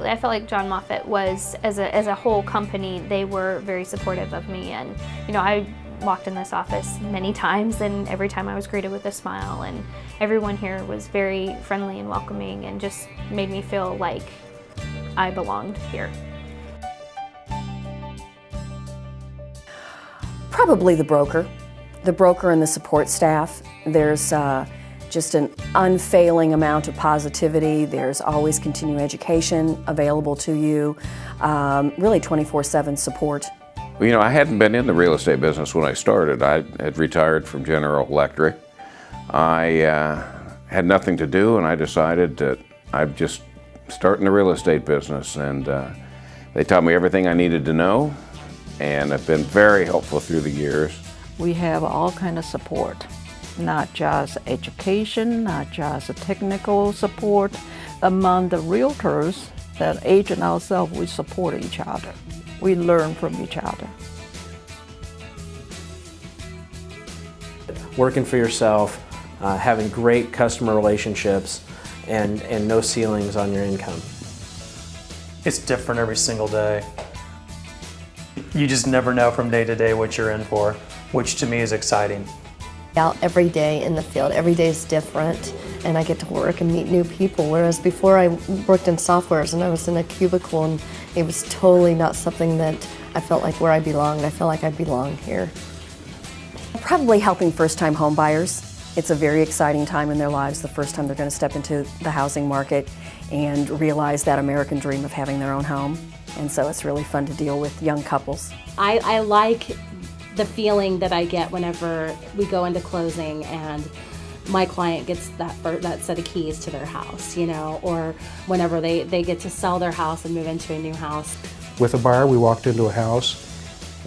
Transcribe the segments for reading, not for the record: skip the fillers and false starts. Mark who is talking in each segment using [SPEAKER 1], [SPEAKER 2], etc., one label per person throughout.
[SPEAKER 1] I felt like John Moffitt was, as a whole company, they were very supportive of me. And I walked in this office many times, and every time I was greeted with a smile, and everyone here was very friendly and welcoming and just made me feel like I belonged here.
[SPEAKER 2] Probably the broker and the support staff. There's just an unfailing amount of positivity. There's always continuing education available to you, really 24/7 support.
[SPEAKER 3] Well, I hadn't been in the real estate business when I started. I had retired from General Electric. I had nothing to do, and I decided that I'd just start in the real estate business. And they taught me everything I needed to know, and have been very helpful through the years.
[SPEAKER 4] We have all kinds of support, not just education, not just technical support. Among the realtors, that agent ourselves, we support each other. We learn from each other.
[SPEAKER 5] Working for yourself, having great customer relationships, and no ceilings on your income.
[SPEAKER 6] It's different every single day. You just never know from day to day what you're in for, which to me is exciting.
[SPEAKER 7] Out every day in the field, every day is different, and I get to work and meet new people, whereas before I worked in softwares and I was in a cubicle, and it was totally not something that I felt like where I belonged. I felt like I belong here.
[SPEAKER 2] Probably helping first-time home buyers. It's a very exciting time in their lives, the first time they're going to step into the housing market and realize that American dream of having their own home. And so it's really fun to deal with young couples.
[SPEAKER 8] I like the feeling that I get whenever we go into closing and my client gets that set of keys to their house, or whenever they get to sell their house and move into a new house.
[SPEAKER 9] With a buyer, we walked into a house,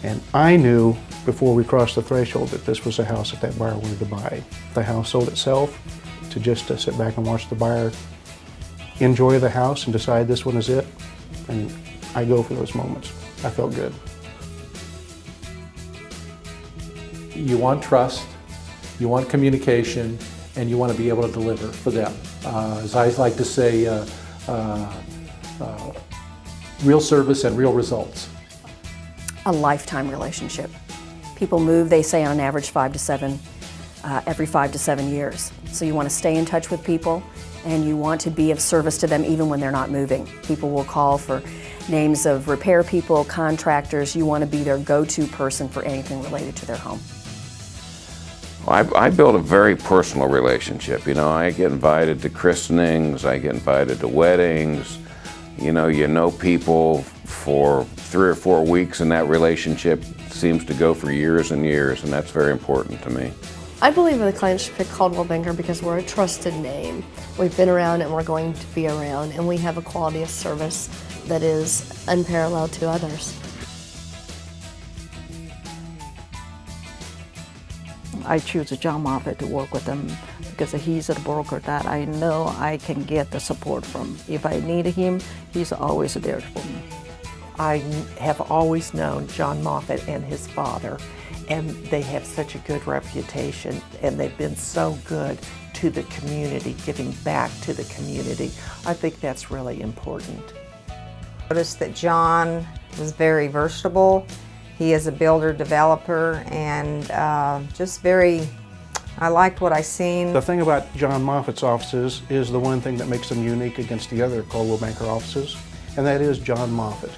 [SPEAKER 9] and I knew before we crossed the threshold that this was a house that buyer wanted to buy. The house sold itself to just sit back and watch the buyer enjoy the house and decide this one is it. And I go for those moments. I felt good.
[SPEAKER 10] You want trust, you want communication, and you want to be able to deliver for them. As I like to say, real service and real results.
[SPEAKER 2] A lifetime relationship. People move, they say, on an average every 5 to 7 years. So you want to stay in touch with people, and you want to be of service to them even when they're not moving. People will call for names of repair people, contractors. You want to be their go-to person for anything related to their home.
[SPEAKER 3] I build a very personal relationship. I get invited to christenings, I get invited to weddings. You know people for 3 or 4 weeks, and that relationship seems to go for years and years, and that's very important to me.
[SPEAKER 7] I believe the clients should pick Coldwell Banker because we're a trusted name. We've been around and we're going to be around, and we have a quality of service that is unparalleled to others.
[SPEAKER 4] I choose John Moffitt to work with him because he's a broker that I know I can get the support from. If I need him, he's always there for me.
[SPEAKER 11] I have always known John Moffitt and his father, and they have such a good reputation, and they've been so good to the community, giving back to the community. I think that's really important.
[SPEAKER 12] I noticed that John was very versatile. He is a builder, developer, and I liked what I seen.
[SPEAKER 9] The thing about John Moffitt's offices is the one thing that makes them unique against the other Coldwell Banker offices, and that is John Moffitt.